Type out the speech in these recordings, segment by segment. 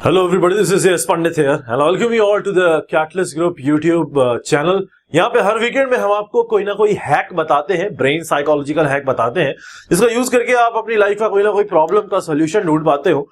Hello everybody, this is S Pandit here and welcome you all to the Catalyst Group YouTube channel। यहाँ पे हर weekend में हम आपको कोई ना कोई हैक बताते हैं, ब्रेन साइकोलॉजिकल हैक बताते हैं, जिसका यूज करके आप अपनी लाइफ का कोई ना कोई प्रॉब्लम का सोल्यूशन ढूंढ पाते हो।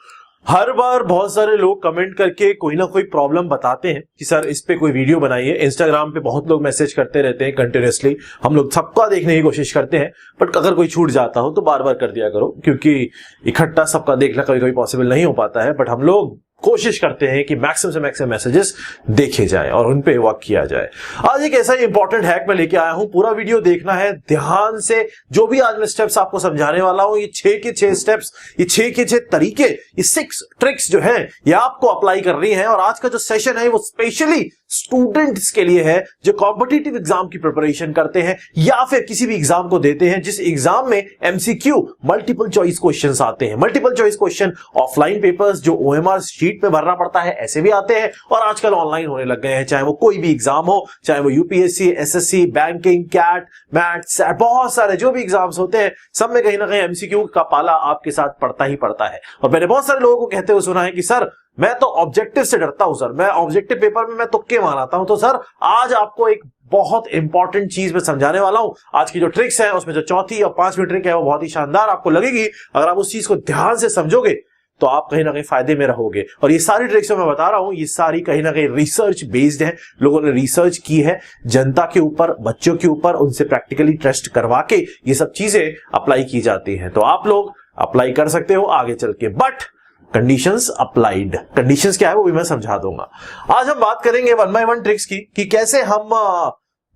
हर बार बहुत सारे लोग कमेंट करके कोई ना कोई प्रॉब्लम बताते हैं कि सर इस पे कोई वीडियो बनाइए। इंस्टाग्राम पे बहुत लोग मैसेज करते रहते हैं कंटिन्यूअसली, हम लोग सबका देखने की कोशिश करते हैं, बट अगर कोई छूट जाता हो तो बार बार कर दिया करो, क्योंकि इकट्ठा सबका देखना कभी कभी पॉसिबल नहीं हो पाता है। बट हम लोग कोशिश करते हैं कि मैक्सिमम से मैक्सिमम मैसेजेस देखे जाए और उन पे वर्क किया जाए। आज एक ऐसा ही इंपॉर्टेंट हैक मैं लेके आया हूं, पूरा वीडियो देखना है ध्यान से। जो भी आज मैं स्टेप्स आपको समझाने वाला हूं, ये 6 के 6 स्टेप्स, ये 6 के 6 तरीके, ये 6 ट्रिक्स जो है ये आपको अप्लाई करनी है। और आज का जो सेशन है वो स्पेशली स्टूडेंट्स के लिए है जो कॉम्पिटिटिव एग्जाम की प्रिपरेशन करते हैं या फिर किसी भी एग्जाम को देते हैं जिस एग्जाम में एमसीक्यू मल्टीपल चॉइस क्वेश्चंस आते हैं। Multiple choice question offline papers जो ओएमआर शीट में भरना पड़ता है ऐसे भी आते हैं, और आजकल ऑनलाइन होने लग गए हैं, चाहे वो कोई भी एग्जाम हो, चाहे वो UPSC, SSC, banking, CAT, maths, बहुत सारे जो भी एग्जाम्स होते हैं सब में कहीं ना कहीं एमसीक्यू का पाला आपके साथ पड़ता ही पड़ता है। और मैंने बहुत सारे लोगों को कहते हुए सुना है कि सर मैं तो ऑब्जेक्टिव से डरता हूं, सर मैं ऑब्जेक्टिव पेपर में मैं तुक्के मारता हूं। तो सर आज आपको एक बहुत इंपॉर्टेंट चीज मैं समझाने वाला हूं। आज की जो ट्रिक्स है उसमें जो चौथी और 5वीं ट्रिक है वो बहुत ही शानदार आपको लगेगी। अगर आप उस चीज को ध्यान से समझोगे तो आप कहीं ना कहीं फायदे में रहोगे। और ये सारी ट्रिक्स जो मैं बता रहा हूं ये सारी कहीं ना कहीं रिसर्च बेस्ड है, लोगों ने रिसर्च की है जनता के ऊपर, बच्चों के ऊपर, उनसे प्रैक्टिकली टेस्ट करवा के ये सब चीजें अप्लाई की जाती हैं। तो आप लोग अप्लाई कर सकते हो आगे चल के, बट कंडीशंस अप्लाइड। कंडीशंस क्या है वो भी मैं समझा दूंगा। आज हम बात करेंगे 1 बाय 1 ट्रिक्स की कि कैसे हम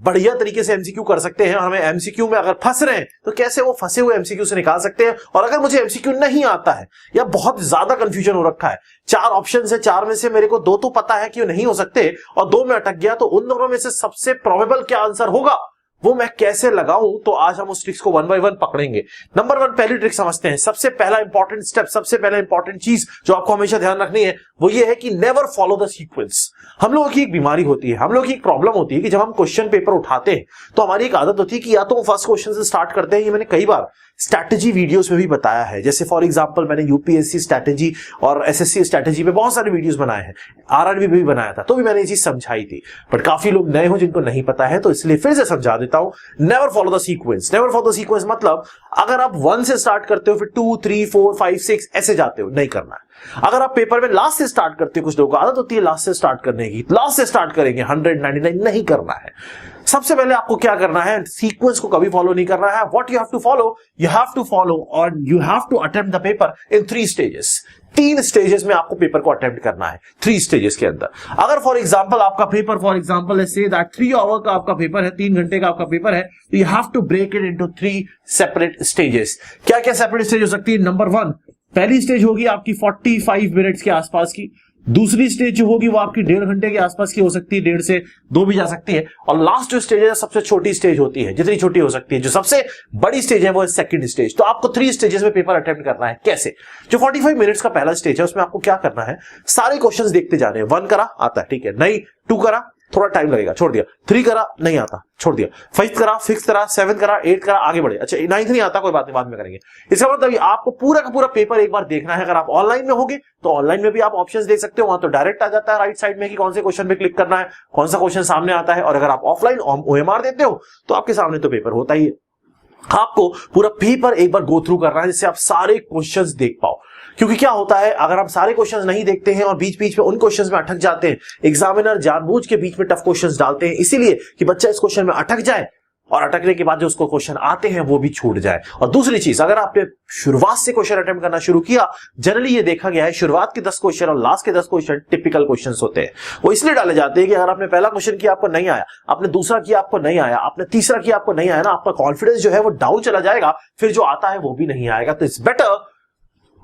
बढ़िया तरीके से एमसीक्यू कर सकते हैं। हमें एमसीक्यू में अगर फंस रहे हैं तो कैसे वो फंसे हुए एमसीक्यू से निकाल सकते हैं। और अगर मुझे एमसीक्यू नहीं आता है या बहुत ज्यादा कंफ्यूजन हो रखा है, 4 ऑप्शन है, 4 में से मेरे को 2 तो पता है कि वो नहीं हो सकते और 2 में अटक गया, तो उन दोनों में से सबसे प्रोबेबल क्या आंसर होगा वो मैं कैसे लगाऊं। तो आज हम उस ट्रिक्स को 1 बाय 1 पकड़ेंगे। नंबर 1 पहली ट्रिक समझते हैं। सबसे पहला इंपॉर्टेंट स्टेप, सबसे पहला इंपॉर्टेंट चीज जो आपको हमेशा ध्यान रखनी है वो ये है कि नेवर फॉलो द सीक्वेंस। हम लोगों की एक बीमारी होती है, हम लोगों की एक प्रॉब्लम होती है कि जब हम क्वेश्चन पेपर उठाते हैं तो हमारी एक आदत होती है कि या तो हम फर्स्ट क्वेश्चन से स्टार्ट करते हैं। ये मैंने कई बार स्ट्रैटेजी वीडियोस में भी बताया है। जैसे फॉर एग्जांपल मैंने यूपीएससी स्ट्रैटेजी और एसएससी स्ट्रैटेजी पे बहुत सारे वीडियोस बनाए हैं, आरआरबी भी बनाया था, तो भी मैंने ये चीज समझाई थी। बट काफी लोग नए हो जिनको नहीं पता है, तो इसलिए फिर से समझा देता हूं। Never follow the sequence. Never follow the sequence मतलब अगर आप 1 से स्टार्ट करते हो फिर 2, 3, 4, 5, 6 ऐसे जाते हो, नहीं करना है। अगर आप पेपर में लास्ट से स्टार्ट करते हो, कुछ लोगों को आदत होती है लास्ट से स्टार्ट करने की, लास्ट से स्टार्ट करेंगे 199, नहीं करना है। सबसे पहले आपको क्या करना है, सीक्वेंस को कभी फॉलो नहीं करना है। What you have to follow, you have to follow और you have to attempt the paper in 3 stages. 3 stages में आपको पेपर को अटेम्प्ट करना है, 3 स्टेजेस के अंदर। अगर फॉर एग्जांपल आपका paper, for example let's say that 3 hour का आपका पेपर है, 3 घंटे का आपका पेपर है, तो you have to break it into 3 separate stages. क्या क्या सेपरेट स्टेज हो सकती है? नंबर 1 पहली स्टेज होगी आपकी 45 मिनट्स के आसपास की। दूसरी स्टेज जो होगी वो आपकी 1.5 घंटे के आसपास की हो सकती है, 1.5 से 2 भी जा सकती है। और लास्ट जो स्टेज है सबसे छोटी स्टेज होती है, जितनी छोटी हो सकती है। जो सबसे बड़ी स्टेज है वो है सेकंड स्टेज। तो आपको 3 स्टेजेस में पेपर अटेम्प्ट करना है। कैसे? जो 45 मिनट्स का पहला स्टेज है उसमें आपको क्या करना है, सारे क्वेश्चंस देखते जाने हैं। 1 करा, आता है, ठीक है, नहीं। 2 करा, थोड़ा टाइम लगेगा, छोड़ दिया। 3 करा, नहीं आता, छोड़ दिया। 5 करा, 6 करा, 7 करा, 8 करा, आगे बढ़े। अच्छा 9 नहीं आता, कोई बात नहीं, बाद में करेंगे। इसका मतलब आपको पूरा का पूरा पेपर एक बार देखना है। अगर आप ऑनलाइन में होगे तो ऑनलाइन में भी आप ऑप्शंस देख सकते हो, वहां तो डायरेक्ट आ जाता है राइट साइड में कि कौन से क्वेश्चन पे क्लिक करना है, कौन सा क्वेश्चन सामने आता है। और अगर आप ऑफलाइन ओएमआर देते हो तो आपके सामने तो पेपर होता ही है। आपको पूरा पेपर एक बार गो थ्रू करना है जिससे आप सारे क्वेश्चंस देख पाओ। क्योंकि क्या होता है, अगर आप सारे क्वेश्चंस नहीं देखते हैं और बीच बीच में उन क्वेश्चंस में अटक जाते हैं, एग्जामिनर जानबूझ के बीच में टफ क्वेश्चंस डालते हैं इसीलिए कि बच्चा इस क्वेश्चन में अटक जाए और अटकने के बाद जो उसको क्वेश्चन आते हैं वो भी छूट जाए। और दूसरी चीज, अगर आपने शुरुआत से क्वेश्चन अटेम्प्ट करना शुरू किया, जनरली ये देखा गया है शुरुआत के 10 क्वेश्चन और लास्ट के 10 क्वेश्चन टिपिकल क्वेश्चंस होते हैं। वो इसलिए डाले जाते हैं कि अगर आपने पहला क्वेश्चन किया आपको नहीं आया, आपने दूसरा किया आपको नहीं आया, आपने तीसरा किया आपको नहीं आया ना, आपका कॉन्फिडेंस जो है वो डाउन चला जाएगा, फिर जो आता है वो भी नहीं आएगा। तो it's better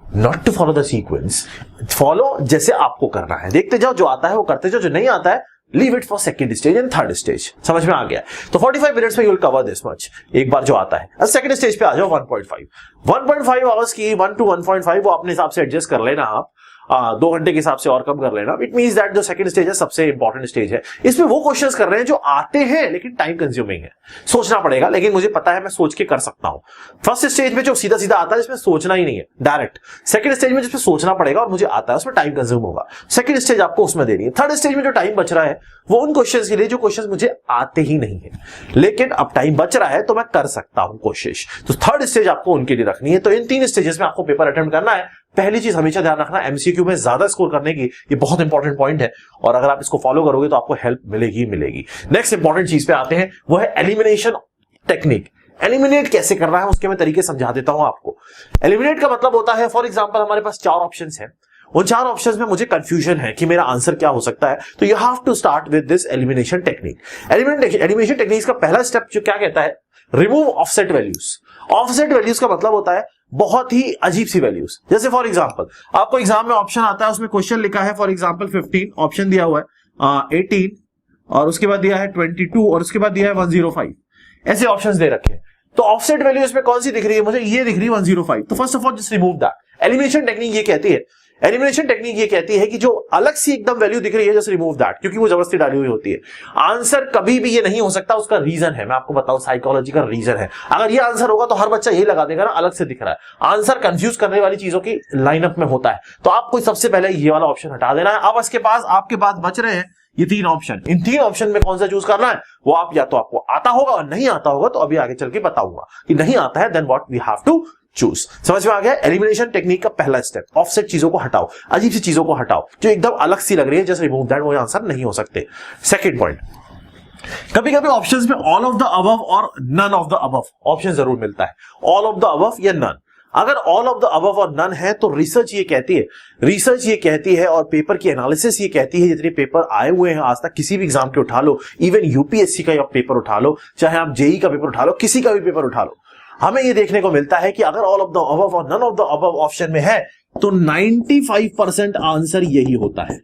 not to follow the sequence. Follow जैसे आपको करना है, देखते जाओ, जो आता है वो करते जाओ, जो नहीं आता है leave it for second stage and third stage. समझ में आ गया? तो 45 मिनट्स में you will cover this much एक बार जो आता है। अब सेकंड स्टेज पे आ जाओ, 1.5 आवर्स की 1 to 1.5 वो अपने हिसाब से एडजस्ट कर लेना आप। 2 घंटे के हिसाब से और कम कर लेना। इट मींस दैट जो सेकंड स्टेज है सबसे इंपॉर्टेंट स्टेज है। इसमें वो क्वेश्चंस कर रहे हैं जो आते हैं लेकिन टाइम कंज्यूमिंग है, सोचना पड़ेगा, लेकिन मुझे पता है मैं सोच के कर सकता हूं। फर्स्ट स्टेज में जो सीधा सीधा आता है जिसमें सोचना ही नहीं है डायरेक्ट, सेकंड स्टेज में जिसमें सोचना पड़ेगा और मुझे आता है उसमें टाइम कंज्यूम होगा, सेकंड स्टेज आपको उसमें देनी है। थर्ड स्टेज में जो टाइम बच रहा है वो उन क्वेश्चंस के लिए जो क्वेश्चंस मुझे आते ही नहीं है, लेकिन अब टाइम बच रहा है तो मैं कर सकता हूं कोशिश। तो थर्ड स्टेज आपको उनके लिए रखनी है। तो इन 3 स्टेजेस में आपको पेपर अटेम्प्ट करना है। पहली चीज हमेशा ध्यान रखना, एमसीक्यू में ज्यादा स्कोर करने की, ये बहुत इंपॉर्टेंट पॉइंट है और अगर आप इसको फॉलो करोगे तो आपको हेल्प मिलेगी मिलेगी। नेक्स्ट इंपॉर्टेंट चीज पे आते हैं, वो है एलिमिनेशन टेक्निक। एलिमिनेट कैसे करना है उसके मैं तरीके समझा देता हूं आपको। एलिमिनेट का मतलब होता है, फॉर एग्जांपल हमारे पास 4 ऑप्शंस हैं, उन 4 ऑप्शंस में मुझे कंफ्यूजन है कि मेरा आंसर क्या हो सकता है, तो you have to start with this elimination technique. Elimination technique का पहला स्टेप जो क्या कहता है, remove offset values. Offset values का मतलब होता है बहुत ही अजीब सी वैल्यूज। जैसे फॉर एग्जांपल आपको एग्जाम में ऑप्शन आता है, उसमें क्वेश्चन लिखा है फॉर एग्जांपल 15, ऑप्शन दिया हुआ है 18 और उसके बाद दिया है 22 और उसके बाद दिया है 105, ऐसे ऑप्शंस दे रखे हैं। तो ऑफसेट वैल्यू इसमें कौन सी दिख रही है, मुझे ये दिख रही है 105। तो first of all just remove that. Elimination technique ये कहती है, एलिमिनेशन टेक्निक ये कहती है कि जो अलग सी एकदम वैल्यू दिख रही है जस्ट रिमूव दैट, क्योंकि वो जबरदस्ती डाली हुई होती है। आंसर कभी भी ये नहीं हो सकता, उसका रीजन है, मैं आपको बताऊं साइकोलॉजी का रीजन है। अगर ये आंसर होगा तो हर बच्चा यही लगा देगा ना, अलग से दिख रहा है। आंसर कंफ्यूज करने वाली चीजों की लाइनअप में होता है, तो आपको सबसे पहले ये वाला ऑप्शन हटा देना है। अब इसके पास आपके पास बच रहे हैं ये 3 ऑप्शन। इन 3 ऑप्शन में कौन सा चूज करना है, वो आप या तो आपको आता होगा और नहीं आता होगा तो अभी आगे चल के बताऊंगा कि नहीं आता है, then what we have to choose. समझ में आ गया? एलिमिनेशन टेक्निक का पहला स्टेप, ऑफसेट चीजों को हटाओ, अजीब सी चीजों को हटाओ जो एकदम अलग सी लग रही है, जस्ट रिमूव दैट, वो आंसर नहीं हो सकते। सेकंड पॉइंट, कभी कभी ऑप्शंस में ऑल ऑफ द अबव और none of the above option जरूर मिलता है, ऑल ऑफ द अबव या नन। अगर ऑल ऑफ द अबव और नन है तो रिसर्च ये कहती है और पेपर की एनालिसिस ये कहती है, जितने पेपर आए हुए हैं आज तक किसी भी एग्जाम के उठा लो, इवन यूपीएससी का पेपर उठा लो, चाहे आप जेई का पेपर उठा लो, किसी का भी पेपर उठा लो, हमें ये देखने को मिलता है कि अगर ऑल ऑफ द अबव और none of the above option में है तो 95% आंसर यही होता है।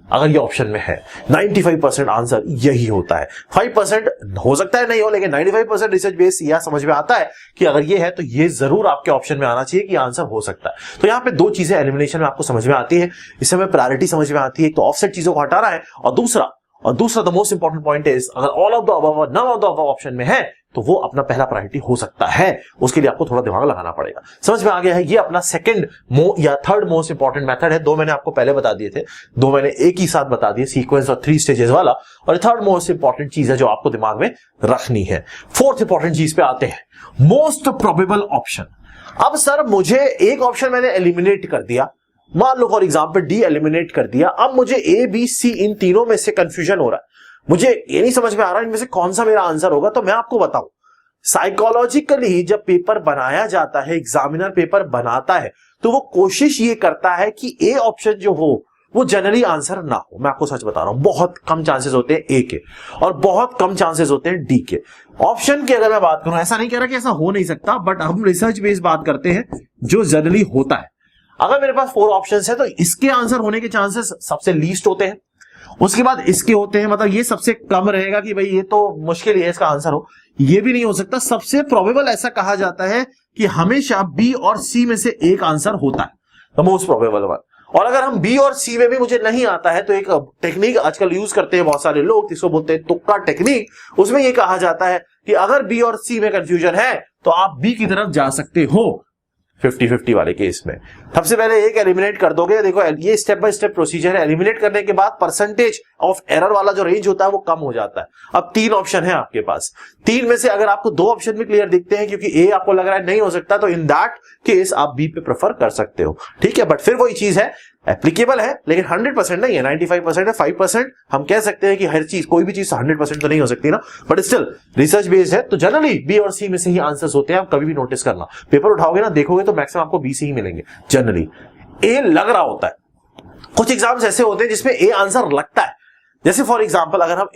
अगर ये ऑप्शन में है 95% आंसर यही होता है। 5% हो सकता है नहीं हो, लेकिन 95% रिसर्च बेस यह समझ में आता है कि अगर ये है तो ये जरूर आपके ऑप्शन में आना चाहिए कि आंसर हो सकता है। तो यहाँ पे 2 चीजें एलिमिनेशन में आपको समझ में आती है, इससे हमें प्रायोरिटी समझ में आती है। एक तो ऑफसेट चीजों को हटाना है और दूसरा the most important point is, अगर ऑल ऑफ द अबव और none of the above option में है तो वो अपना पहला प्रायोरिटी हो सकता है, उसके लिए आपको थोड़ा दिमाग लगाना पड़ेगा। समझ में आ गया है? ये अपना सेकंड या थर्ड मोस्ट इंपॉर्टेंट मेथड है। 2 मैंने आपको पहले बता दिए थे, 2 मैंने एक ही साथ बता दिए, सीक्वेंस और 3 स्टेजेस वाला, और थर्ड मोस्ट इंपॉर्टेंट चीज है जो आपको दिमाग में रखनी है। फोर्थ इंपॉर्टेंट चीज पे आते हैं, मोस्ट प्रोबेबल ऑप्शन। अब सर मुझे एक ऑप्शन मैंने एलिमिनेट कर दिया, मान लो फॉर एग्जाम्पल डी एलिमिनेट कर दिया, अब मुझे ए बी सी इन तीनों में से कंफ्यूजन हो रहा है, मुझे ये नहीं समझ में आ रहा इनमें से कौन सा मेरा आंसर होगा। तो मैं आपको बताऊं, साइकोलॉजिकली जब पेपर बनाया जाता है, एग्जामिनर पेपर बनाता है, तो वो कोशिश ये करता है कि ए ऑप्शन जो हो वो जनरली आंसर ना हो। मैं आपको सच बता रहा हूं, बहुत कम चांसेस होते हैं ए के और बहुत कम चांसेस होते हैं डी के। ऑप्शन की अगर मैं बात करूं, ऐसा नहीं कह रहा कि ऐसा हो नहीं सकता, बट हम रिसर्च बेस्ड बात करते हैं जो जनरली होता है। अगर मेरे पास 4 ऑप्शंस है तो इसके आंसर होने के चांसेस सबसे लीस्ट होते हैं, उसके बाद इसके होते हैं, मतलब ये सबसे कम रहेगा कि भाई ये तो मुश्किल है इसका आंसर हो, ये भी नहीं हो सकता। सबसे प्रोबेबल ऐसा कहा जाता है कि हमेशा बी और सी में से एक आंसर होता है, द मोस्ट प्रोबेबल वन। और अगर हम बी और सी में भी मुझे नहीं आता है तो एक टेक्निक आजकल यूज करते हैं बहुत सारे लोग, जिसको बोलते हैं तुक्का टेक्निक। उसमें यह कहा जाता है कि अगर बी और सी में कंफ्यूजन है तो आप बी की तरफ जा सकते हो 50-50 वाले केस में। सबसे पहले एक एलिमिनेट कर दोगे, देखो ये स्टेप बाय स्टेप प्रोसीजर है। एलिमिनेट करने के बाद परसेंटेज ऑफ एरर वाला जो रेंज होता है वो कम हो जाता है। अब 3 ऑप्शन है आपके पास, 3 में से अगर आपको 2 ऑप्शन भी क्लियर दिखते हैं क्योंकि ए आपको लग रहा है नहीं हो सकता, तो इन दैट केस आप बी पे प्रेफर कर सकते हो, ठीक है। बट फिर वही चीज है, एप्लीकेबल है लेकिन 100% नहीं है, 95% है, 5% हम कह सकते हैं कि हर चीज, कोई भी चीज 100% तो नहीं हो सकती ना, बट स्टिल रिसर्च बेस्ड है। तो जनरली बी और सी में से ही आंसर्स होते हैं। आप कभी भी नोटिस करना, पेपर उठाओगे ना, देखोगे तो मैक्सिमम आपको बी से ही मिलेंगे। जनरली ए लग रहा होता है, कुछ एग्जाम्स ऐसे होते हैं जिसमें ए आंसर लगता है। जैसे फॉर एग्जांपल अगर हम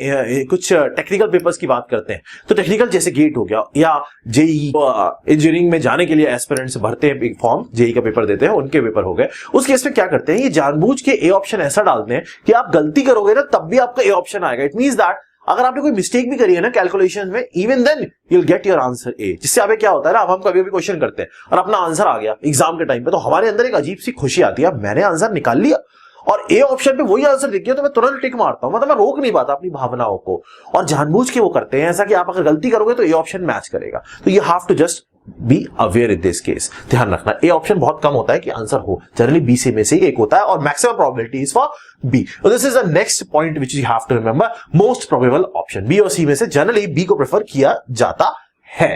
कुछ टेक्निकल पेपर्स की बात करते हैं तो टेक्निकल जैसे गेट हो गया या जेई इंजीनियरिंग में जाने के लिए एस्पिरेंट्स भरते हैं एक फॉर्म, जेई का पेपर देते हैं, उनके पेपर हो गए। उस केस में क्या करते हैं, ये जानबूझ के ए ऑप्शन ऐसा डालते हैं कि आप गलती करोगे ना तब भी आपका ए ऑप्शन आएगा। इट मींस दैट अगर आपने कोई मिस्टेक भी करी है ना कैलकुलेशन में, even then you will get your answer A. जिससे अब क्या होता है ना, अब हम कभी भी क्वेश्चन करते हैं और अपना आंसर आ गया एग्जाम के टाइम पे, तो हमारे अंदर एक अजीब सी खुशी आती है, मैंने आंसर निकाल लिया और ए ऑप्शन पे वही आंसर दिख गया तो मैं तुरंत टिक मारता हूं, मतलब मैं रोक नहीं पाता अपनी भावनाओं को, और जानबूझ के वो करते हैं ऐसा कि आप अगर गलती करोगे तो ए ऑप्शन मैच करेगा। तो you have to just be aware in this case. ध्यान रखना ए ऑप्शन बहुत कम होता है कि आंसर हो, जनरली बी से में से एक होता है और maximum probability is for B. This is the next point which you have to remember, most probable option B और सी में से जनरली बी को प्रेफर किया जाता है।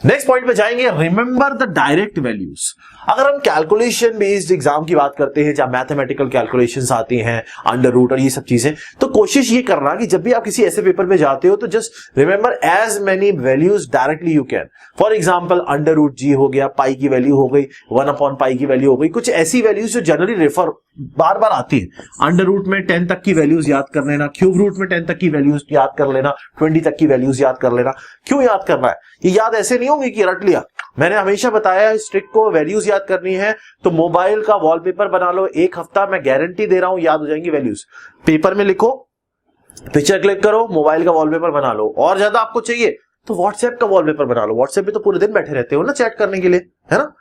नेक्स्ट पॉइंट पे जाएंगे, रिमेंबर द डायरेक्ट वैल्यूज। अगर हम कैलकुलेशन बेस्ड एग्जाम की बात करते हैं जहां मैथमेटिकल कैलकुलेशंस आती हैं, अंडर रूट और ये सब चीजें, तो कोशिश ये करना कि जब भी आप किसी ऐसे पेपर पे जाते हो तो just remember as many values directly you can. For example under root जी हो गया, पाई की वैल्यू हो गई, 1/पाई की वैल्यू हो गई, कुछ ऐसी वैल्यूज जो जनरली रेफर बार बार आती है। अंडर रूट में 10 तक की वैल्यूज याद कर लेना, क्यूब रूट में 10 तक की वैल्यूज याद कर लेना, 20 तक की वैल्यूज याद कर लेना। क्यों याद करना है? ये याद ऐसे नहीं होगी कि रट लिया। मैंने हमेशा बताया इस ट्रिक को, वैल्यूज याद करनी है तो मोबाइल का वॉलपेपर बना लो, एक हफ्ता मैं गारंटी दे रहा हूं याद हो जाएंगी वैल्यूज। पेपर में लिखो, पिक्चर क्लिक करो, मोबाइल का वॉलपेपर बना लो, और ज्यादा आपको चाहिए तो व्हाट्सएप का वॉलपेपर बना लो। व्हाट्सएप पे तो पूरे दिन बैठे रहते हो ना चैट करने के लिए, है ना,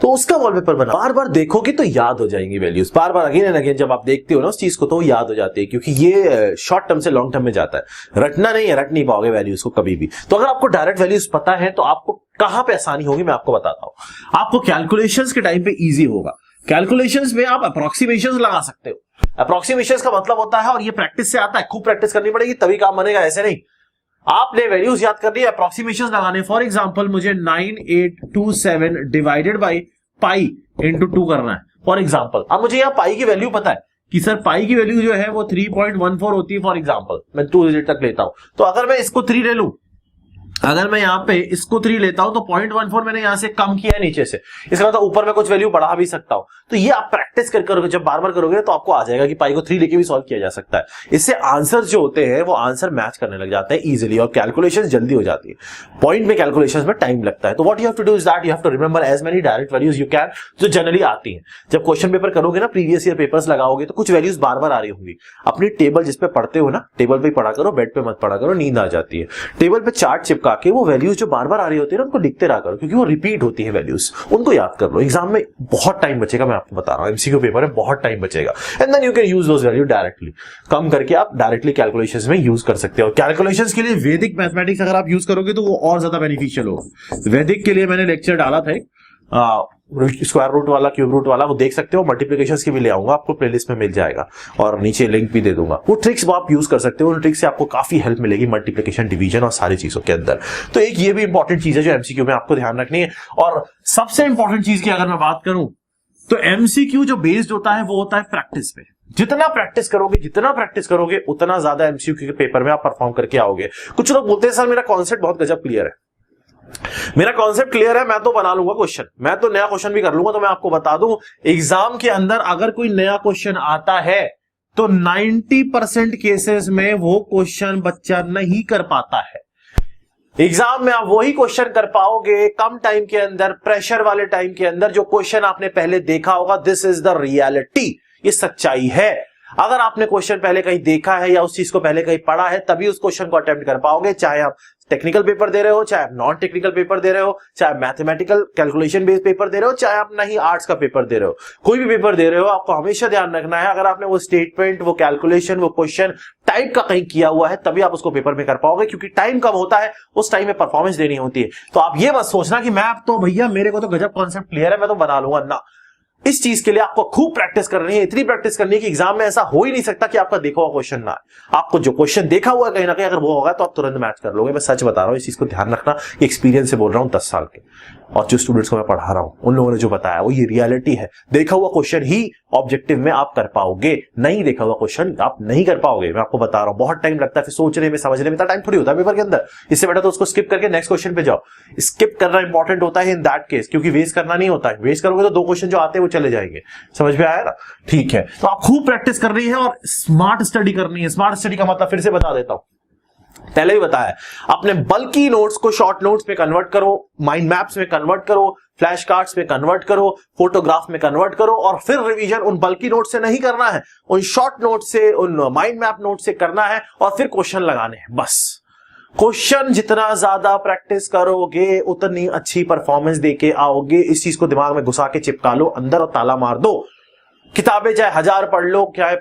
तो उसका वॉलपेपर बना, बार बार देखोगे तो याद हो जाएंगी values. Bar bar again and again जब आप देखते हो ना उस चीज को तो वो याद हो जाती है, क्योंकि ये शॉर्ट टर्म से लॉन्ग टर्म में जाता है। रटना नहीं है, रट नहीं पाओगे वैल्यूज को कभी भी। तो अगर आपको डायरेक्ट वैल्यूज पता है तो आपको कहां पे आसानी होगी मैं आपको बताता हूं। आपको कैलकुलेशंस के टाइम पे इजी होगा। कैलकुलेशंस में आप अप्रोक्सीमेशंस लगा सकते हो। अप्रोक्सीमेशंस का मतलब होता है, और ये प्रैक्टिस से आता है, खूब प्रैक्टिस करनी पड़ेगी तभी काम बनेगा, ऐसे नहीं। आपने वैल्यूज याद कर ली, अप्रोक्सीमेशंस लगाने। फॉर एग्जांपल मुझे 9827 डिवाइडेड बाई पाई इंटू 2 करना है फॉर एग्जांपल। अब मुझे यहाँ पाई की वैल्यू पता है कि सर पाई की वैल्यू जो है वो 3.14 होती है फॉर एग्जांपल, मैं 2 डिजिट तक लेता हूं। तो अगर मैं इसको 3 ले लूं, अगर मैं यहां पे इसको 3 लेता हूं तो 0.14 मैंने यहां से कम किया है नीचे से, इसका मतलब ऊपर में कुछ वैल्यू बढ़ा भी सकता हूं। तो ये आप प्रैक्टिस कर करोगे, जब बार बार करोगे तो आपको आ जाएगा कि पाई को 3 लेके भी सॉल्व किया जा सकता है। इससे आंसर जो होते हैं वो आंसर मैच करने लग जाते हैं इजीली, और कैलकुलेशन जल्दी हो जाती है। पॉइंट में कैलकुलेशन में टाइम लगता है। तो what you have to do is that you have to remember as many direct values you can, जो जनरली आती हैं। जब क्वेश्चन पेपर करोगे ना, प्रीवियस ईयर पेपर्स लगाओगे तो कुछ वैल्यूज बार बार आ रही होंगी। अपनी टेबल जिसपे पढ़ते हो ना, टेबल पे पढ़ा करो, बेड पे मत पढ़ा करो, नींद आ जाती है। टेबल पे चार्ट चिपका के वो वैल्यूज जो बार बार आ रही होती है ना उनको लिखते रहा करो, क्योंकि वो रिपीट होती है वैल्यूज, उनको याद कर लो। एग्जाम में बहुत टाइम बचेगा, मैं आपको बता रहा हूं, एमसीक्यू पेपर में बहुत टाइम बचेगा। And then you can use those value directly, कम करके आप डायरेक्टली कैलकुलेशंस में यूज कर सकते हो। और कैलकुलेशंस के लिए वैदिक मैथमेटिक्स अगर आप यूज करोगे तो वो और ज्यादा बेनिफिशियल होगा। वैदिक के लिए मैंने लेक्चर डाला था स्क्वायर रूट वाला, क्यूब रूट वाला, वो देख सकते हो। मल्टीप्लिकेशंस की भी ले आऊंगा, आपको प्लेलिस्ट में मिल जाएगा और नीचे लिंक भी दे दूंगा। वो ट्रिक्स वो आप यूज कर सकते हो, उन ट्रिक्स से आपको काफी हेल्प मिलेगी मल्टीप्लिकेशन, डिवीजन और सारी चीजों के अंदर। तो एक ये भी इंपॉर्टेंट चीज है जो एमसीक्यू में आपको ध्यान रखनी है। और सबसे इंपॉर्टेंट चीज की अगर मैं बात करूं तो एमसीक्यू जो बेस्ड होता है वो होता है प्रैक्टिस पे। जितना प्रैक्टिस करोगे उतना ज्यादा एमसीक्यू के पेपर में आप परफॉर्म करके आओगे। कुछ लोग बोलते हैं सर मेरा कॉन्सेप्ट बहुत गजब क्लियर है, मेरा कॉन्सेप्ट क्लियर है, मैं तो बना लूंगा क्वेश्चन, मैं तो नया क्वेश्चन भी कर लूंगा। तो मैं आपको बता दूं, एग्जाम के अंदर अगर कोई नया क्वेश्चन आता है तो 90% केसेस में वो क्वेश्चन बच्चा नहीं कर पाता है। एग्जाम में आप वही क्वेश्चन कर पाओगे कम टाइम के अंदर, प्रेशर वाले टाइम के अंदर, जो क्वेश्चन आपने पहले देखा होगा। दिस इज द रियलिटी, ये सच्चाई है। अगर आपने क्वेश्चन पहले कहीं देखा है या उस चीज को पहले कहीं पढ़ा है तभी उस क्वेश्चन को अटेम्प्ट कर पाओगे, चाहे आप टेक्निकल पेपर दे रहे हो, चाहे आप नॉन टेक्निकल पेपर दे रहे हो, चाहे आप मैथमेटिकल कैलकुलेशन बेस्ड पेपर दे रहे हो, चाहे आप नहीं आर्ट्स का पेपर दे रहे हो, कोई भी पेपर दे रहे हो, आपको हमेशा ध्यान रखना है अगर आपने वो स्टेटमेंट, वो कैलकुलेशन, वो क्वेश्चन टाइप का कहीं किया हुआ है तभी आप उसको पेपर में कर पाओगे, क्योंकि टाइम कम होता है, उस टाइम में परफॉर्मेंस देनी होती है। तो आप ये मत सोचना कि मैं अब तो भैया मेरे को तो गजब कॉन्सेप्ट क्लियर है, मैं तो बना लूंगा ना। इस चीज के लिए आपको खूब प्रैक्टिस करनी है, इतनी प्रैक्टिस करनी है कि एग्जाम में ऐसा हो ही नहीं सकता कि आपका देखा हुआ क्वेश्चन ना आए। आपको जो क्वेश्चन देखा हुआ है कहीं ना कहीं अगर वो होगा तो आप तुरंत मैच कर लोगे। मैं सच बता रहा हूं, इस चीज को ध्यान रखना, एक्सपीरियंस से बोल रहा हूं 10 साल के, और जो स्टूडेंट्स को मैं पढ़ा रहा हूं उन लोगों ने जो बताया वो ये रियलिटी है। देखा हुआ क्वेश्चन ही ऑब्जेक्टिव में आप कर पाओगे, नहीं देखा हुआ क्वेश्चन आप नहीं कर पाओगे। मैं आपको बता रहा हूं, बहुत टाइम लगता है फिर सोचने में, समझने में, इतना टाइम थोड़ी होता है पेपर के अंदर। इससे बेटर तो उसको स्किप करके नेक्स्ट क्वेश्चन पे जाओ। स्किप करना इंपॉर्टेंट होता है इन दैट केस, क्योंकि वेस्ट करना नहीं होता है। वेस्ट करोगे तो 2 क्वेश्चन जो आते हैं वो चले जाएंगे। समझ में आया ना? ठीक है, तो आप खूब प्रैक्टिस करनी है और स्मार्ट स्टडी करनी है। स्मार्ट स्टडी का मतलब फिर से बता देता हूं, पहले ही बताया, अपने बल्कि नोट्स को शॉर्ट नोट्स में कन्वर्ट करो, माइंड मैप्स में कन्वर्ट करो, फ्लैश कार्ड्स में कन्वर्ट करो, फोटोग्राफ में कन्वर्ट करो, और फिर रिवीजन उन बल्कि नोट से नहीं करना है, उन शॉर्ट नोट से, उन माइंड मैप नोट से करना है, और फिर क्वेश्चन लगाने हैं। बस क्वेश्चन जितना ज्यादा प्रैक्टिस करोगे उतनी अच्छी परफॉर्मेंस देके आओगे। इस चीज को दिमाग में घुसा के चिपका लो अंदर और ताला मार दो। किताबें चाहे 1000 पढ़ लो, चाहे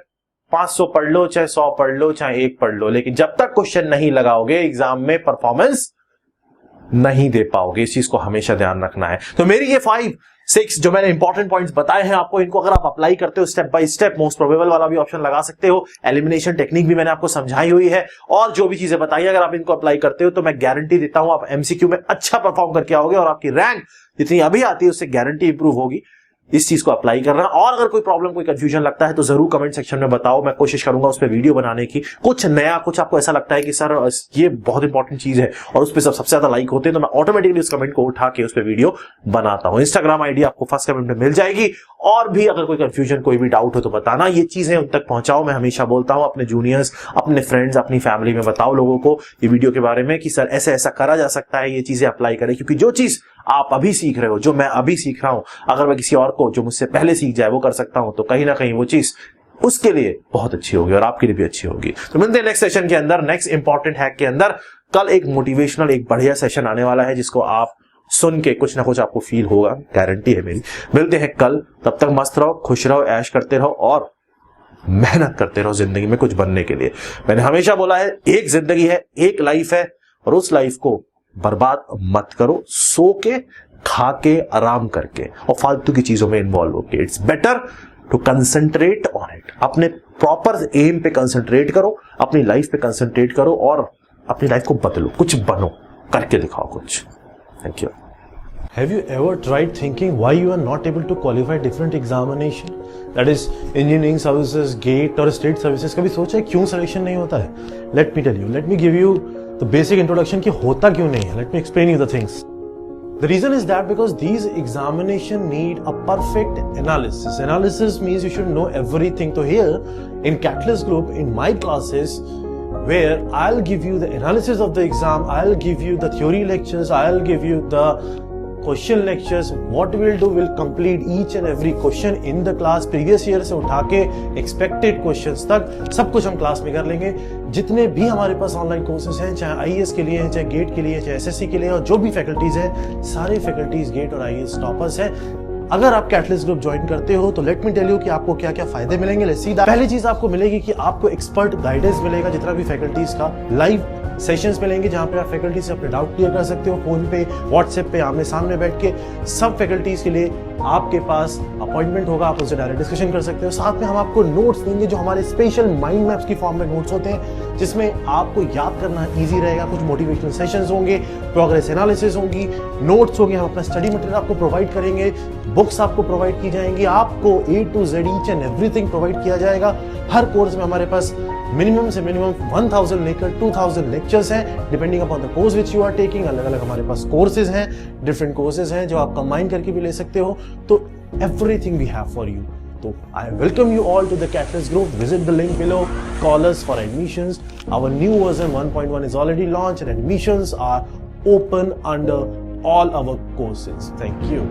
500 पढ़ लो, चाहे 100 पढ़ लो, चाहे 1 पढ़ लो, लेकिन जब तक क्वेश्चन नहीं लगाओगे एग्जाम में परफॉर्मेंस नहीं दे पाओगे। इस चीज को हमेशा ध्यान रखना है। तो मेरी ये 5-6 जो मैंने इंपॉर्टेंट पॉइंट्स बताए हैं आपको, इनको अगर आप अप्लाई करते हो step by step, most probable वाला भी ऑप्शन लगा सकते हो, एलिमिनेशन टेक्निक भी मैंने आपको समझाई हुई है, और जो भी चीजें बताई अगर आप इनको अप्लाई करते हो तो मैं गारंटी देता हूं आप एमसीक्यू में अच्छा परफॉर्म करके आओगे और आपकी रैंक जितनी अभी आती है उससे गारंटी इंप्रूव होगी। इस चीज को अप्लाई करना। और अगर कोई प्रॉब्लम, कोई कंफ्यूजन लगता है तो जरूर कमेंट सेक्शन में बताओ, मैं कोशिश करूंगा उस पर वीडियो बनाने की। कुछ नया, कुछ आपको ऐसा लगता है कि सर ये बहुत इंपॉर्टेंट चीज है और उस पर सबसे ज्यादा लाइक होते हैं, तो मैं ऑटोमेटिकली उस कमेंट को उठा के उस पर वीडियो बनाता हूं। इंस्टाग्राम आईडी आपको फर्स्ट कमेंट में मिल जाएगी। और भी अगर कोई कंफ्यूजन, कोई भी डाउट हो तो बताना, ये चीजें उन तक पहुंचाओ। मैं हमेशा बोलता हूं अपने जूनियर्स, अपने फ्रेंड्स, अपनी फैमिली में बताओ लोगों को ये वीडियो के बारे में कि सर ऐसा ऐसा करा जा सकता है, ये चीजें अप्लाई करें। क्योंकि जो चीज आप अभी सीख रहे हो, जो मैं अभी सीख रहा हूं, अगर मैं किसी और को जो मुझसे पहले सीख जाए वो कर सकता हूं, तो कहीं ना कहीं वो चीज उसके लिए बहुत अच्छी होगी और आपके लिए भी अच्छी होगी। तो मिलते हैं नेक्स्ट सेशन के अंदर, नेक्स्ट इंपॉर्टेंट हैक के अंदर। कल एक मोटिवेशनल, एक बढ़िया सेशन आने वाला है जिसको आप सुन के कुछ ना कुछ आपको फील होगा, गारंटी है मेरी। मिलते हैं कल, तब तक मस्त रहो, खुश रहो, ऐश करते रहो और मेहनत करते रहो जिंदगी में कुछ बनने के लिए। मैंने हमेशा बोला है, एक जिंदगी है, एक लाइफ है, और उस लाइफ को बर्बाद मत करो सो के, खा के, आराम करके और फालतू की चीजों में इन्वॉल्व होके। It's better to concentrate on it. अपने प्रॉपर एम पे कंसंट्रेट करो, अपनी लाइफ पे कंसंट्रेट करो और अपनी लाइफ को बदलो, कुछ बनो, करके दिखाओ कुछ। Thank you. Have you ever tried thinking why you are not able to qualify different examination? That is engineering services, GATE और state services. कभी सोचा है क्यों selection नहीं होता है? Let me tell you. Let me give you the basic introduction कि होता क्यों नहीं है. Let me explain you the things. The reason is that because these examination need a perfect analysis. Analysis means you should know everything. So here in Catalyst Group, in my classes, where I'll give you the analysis of the exam, I'll give you the theory lectures, I'll give you the question lectures. What we'll do, we'll complete each and every question in the class. Previous year से उठा के expected questions तक सब कुछ हम class में कर लेंगे। जितने भी हमारे पास ऑनलाइन कोर्सेज हैं, चाहे आईएएस के लिए हैं, चाहे गेट के लिए, चाहे एसएससी के लिए, और जो भी फैकल्टीज हैं, सारे फैकल्टीज गेट और आईएएस टॉपर्स हैं। अगर आप कैटलिस्ट ग्रुप ज्वाइन करते हो तो लेट मी टेल यू कि आपको क्या क्या फायदे मिलेंगे। Let's see that. पहली चीज आपको मिलेगी कि आपको एक्सपर्ट गाइडेंस मिलेगा, जितना भी फैकल्टीज का लाइव सेशंस मिलेंगे जहां पे आप फैकल्टी से अपने डाउट क्लियर कर सकते हो, फोन पे, व्हाट्सएप पे, आमने सामने बैठ के। सब फैकल्टीज के लिए आपके पास अपॉइंटमेंट होगा, आप उनसे डायरेक्ट डिस्कशन कर सकते हो। साथ में हम आपको नोट्स देंगे जो हमारे स्पेशल माइंड मैप्स की फॉर्म में नोट्स होते हैं, जिसमें आपको याद करना ईजी रहेगा। कुछ मोटिवेशनल सेशंस होंगे, प्रोग्रेस एनालिसिस होंगी, नोट्स होंगे, हम अपना स्टडी मटेरियल आपको प्रोवाइड करेंगे, बुक्स आपको प्रोवाइड की जाएंगी, आपको A to Z each and everything provide किया जाएगा। हर कोर्स में हमारे पास मिनिमम से मिनिमम 1000 लेकर 2000 लेक्चर्स हैं, depending upon the course which you are taking. अलग अलग हमारे पास कोर्सेज हैं, डिफरेंट कोर्सेज हैं जो आप कंबाइन करके भी ले सकते हो। तो everything we have for you. So I welcome you all to the Catalyst Group. Visit the link below. Call us for admissions. Our new version 1.1 is already launched and admissions are open under all our courses. Thank you.